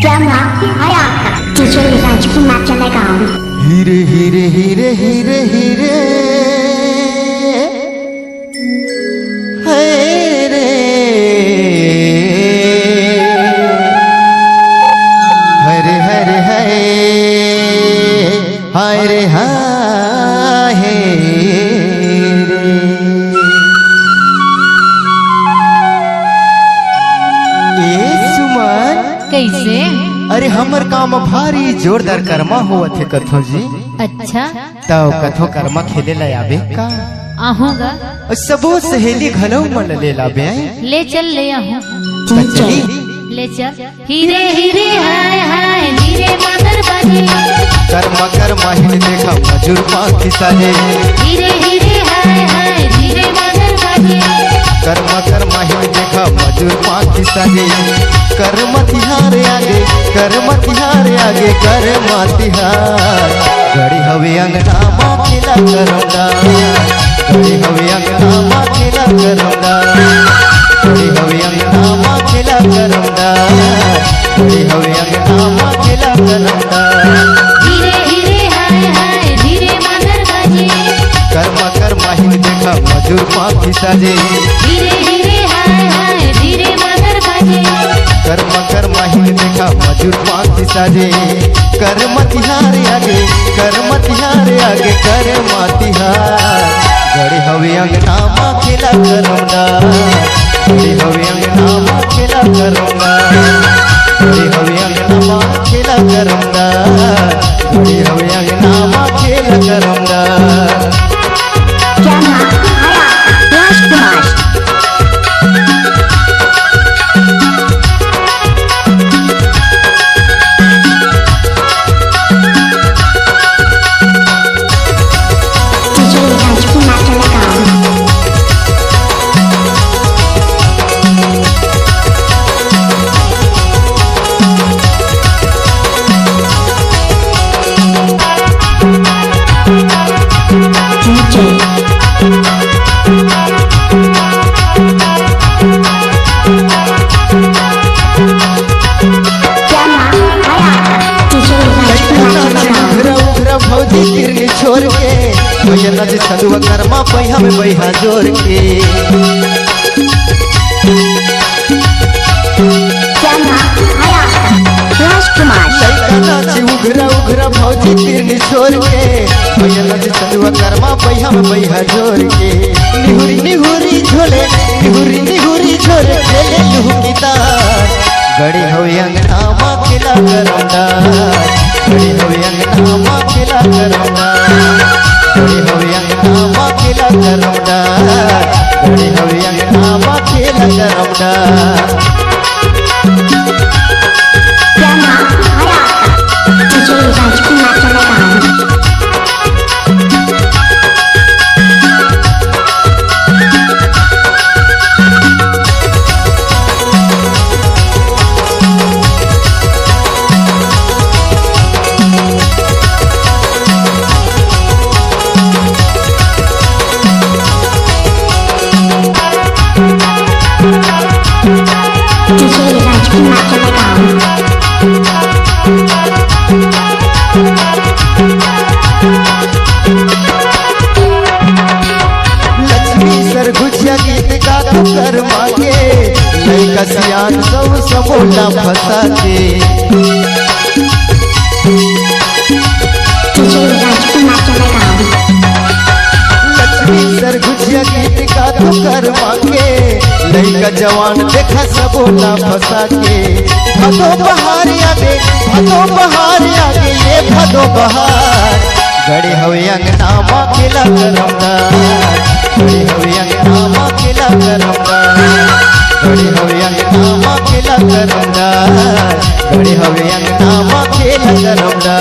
Drama Hayata DJ Rajkumar Chalagaon हीरे हीरे हीरे हीरे हीरे हीरे हरे हरे हरे हरे हाय सुमन कैसे? अरे हमर काम भारी जोरदार कर्मा हुआ थे कथो जी। अच्छा तो कथो कर्मा खेले ला आबे का आहूंगा। सबो सहेली घलो मन ले लाबे ले चल ले आहूं चली ले चल। हीरे हीरे हाय हाय हीरे मदर बाजे कर्मा कर्मा हिल देखा मजूर पाखी साजे। हीरे हीरे हाय हाय हीरे मदर बाजे कर्मा कर्मा हिल देखा मजूर पाखी साजे। कर्म तिहार आगे कर्म तिहार आगे कर्म तिहार घड़ी हवे अंगना माँ खेला करौंदा घड़ी हवे अंगना माँ खेला करौंदा घड़ी हवे अंगना माँ खेला करौंदा घड़ी हवे अंगना माँ खेला करौंदा। हीरे हीरे हाय हाय हीरे मदर बाजे कर्मा कर्मा हिल देखा मजूर पाखी साजे। हीरे हीरे हाय हाय हीरे मदर बाजे कर्मा कर्मा हिल देखा मजूर पाखी साजे। कर्म तिहार आगे कर्म तिहार आगे कर्म तिहार घड़ी हवे अंगना माँ खेला करौंदा घड़ी हवे अंगना माँ खेला करौंदा घड़ी हवे अंगना माँ खेला करौंदा घड़ी हवे अंगना माँ खेला करौंदा। Drama Hayata Rajkumar DJ Rajkumar Chalagaon DJ Drama Hayata DJ Rajkumar Chalagaon उघरा उघरा भौजी किरनी छोड़ के भैया जी सदुआ कर्मा पहिया में बहिहा जोर के। Drama Hayata Rajkumar लड़का नाची उघरा उघरा भौजी किरनी छोड़ के भैया जी सदुआ कर्मा पहिया में बहिहा जोर के। निहुरी निहुरी झोले निहुरी निहुरी झोले खेले लुहु की तार घड़ी हवे अंगना माँ खेला करौंदा घड़ी हवे अंगना माँ खेला करौंदा घड़ी हवे अंगना माँ खेला करौंदा घड़ी हवे अंगना माँ खेला करौंदा। Drama Hayata DJ Rajkumar Chalagaon DJ Rajkumar Chalagaon Lakshmi सर गुजिया गीत गा तू कर मांगे लड़का सियान सब समोला फंसा के। DJ Rajkumar Chalagaon लक्ष्मी सर गुजिया गीत गा तू कर मांगे लड़का जवान देखा सबोला फंसा के। भदो बहार आगे भदो बहार आगे ये भदो बहार घड़ी हवे अंगना माँ खेला करौंदा घड़ी हवे अंगना माँ खेला करौंदा घड़ी हवे अंगना माँ खेला करौंदा घड़ी हवे अंगना माँ खेला करौंदा।